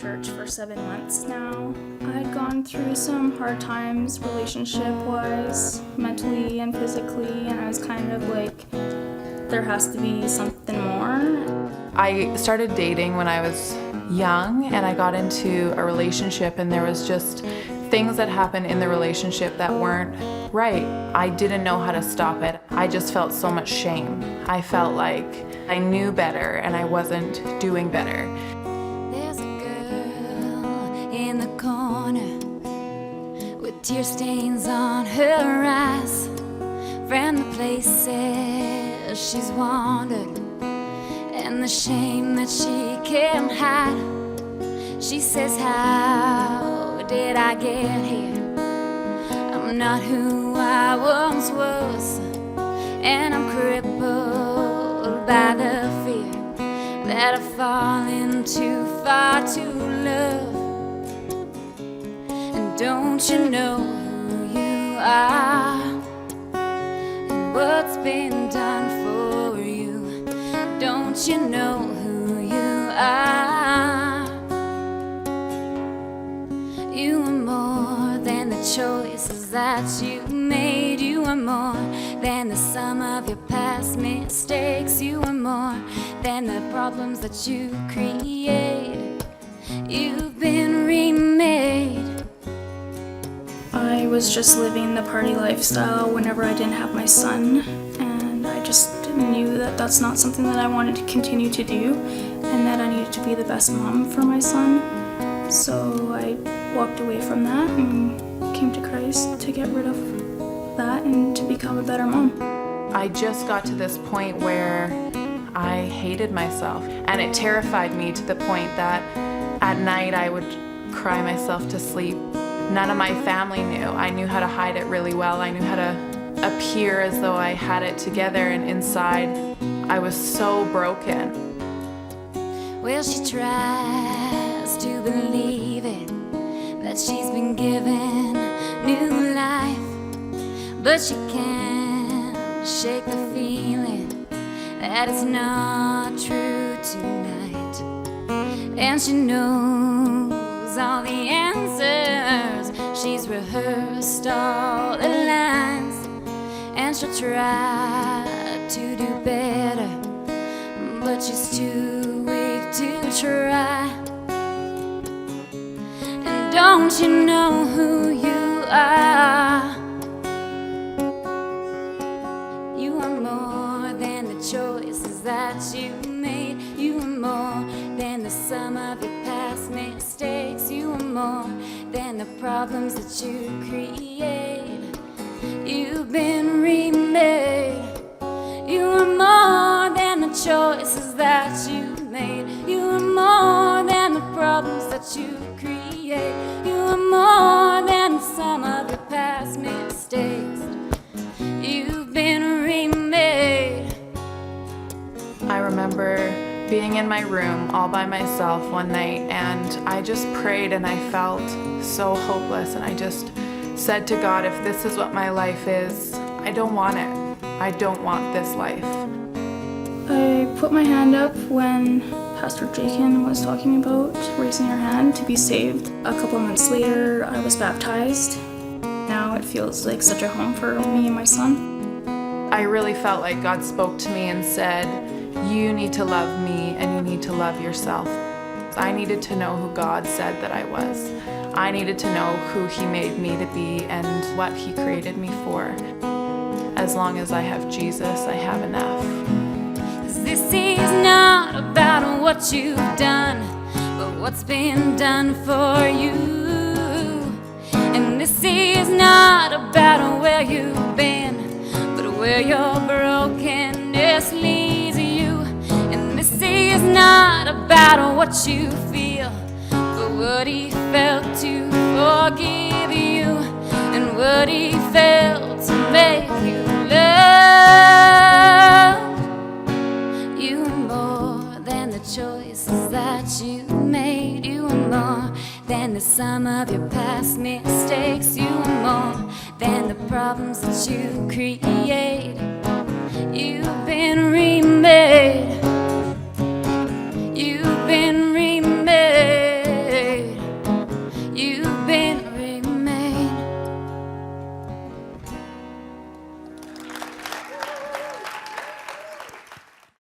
church for 7 months now. I'd gone through some hard times relationship-wise, mentally and physically, and I was kind of like, there has to be something more. I started dating when I was young, and I got into a relationship, and there was just things that happened in the relationship that weren't right. I didn't know how to stop it. I just felt so much shame. I felt like I knew better and I wasn't doing better. There's a girl in the corner with tear stains on her eyes from the places she's wandered and the shame that she can't hide. She says, how did I get here? I'm not who I once was, and I'm crippled by the fear that I've fallen too far to love. And don't you know who you are and what's been done for you? Don't you know who you are? You are more than the choices that you made. You are more than the sum of your past mistakes. You are more than the problems that you created. You've been remade. I was just living the party lifestyle whenever I didn't have my son, and I just knew that that's not something that I wanted to continue to do, and that I needed to be the best mom for my son. So I walked away from that and came to Christ to get rid of that and to become a better mom. I just got to this point where I hated myself, and it terrified me to the point that at night I would cry myself to sleep. None of my family knew. I knew how to hide it really well. I knew how to appear as though I had it together, and inside I was so broken. Well, she tries to believe it, that she's been given new life, but she can't shake the feeling that it's not true tonight. And she knows all the answers, she's rehearsed all the lines, and she'll try to do better, but she's too weak to try. And don't you know who you are? You are more than the choices that you made. You are more than the sum of your past mistakes. You are more than the problems that you create. You've been remade. You are more than the choices that you made. You are more than the problems that you create. You are more than the sum of your past mistakes. You've been remade. I remember being in my room all by myself one night, and I just prayed, and I felt so hopeless, and I just said to God, if this is what my life is, I don't want it. I don't want this life. I put my hand up when Pastor Jakin was talking about raising your hand to be saved. A couple months later, I was baptized. Now it feels like such a home for me and my son. I really felt like God spoke to me and said, you need to love me and you need to love yourself. I needed to know who God said that I was. I needed to know who He made me to be and what He created me for. As long as I have Jesus, I have enough. 'Cause this is not about what you've done, but what's been done for you. And this is not about where you've been, but where your brokenness leads you. And this is not about what you feel, but what He felt to forgive you, and what He felt to make you love. You are more than the choices that you made. You are more than the sum of your past mistakes. You are more than the problems that you create. You've been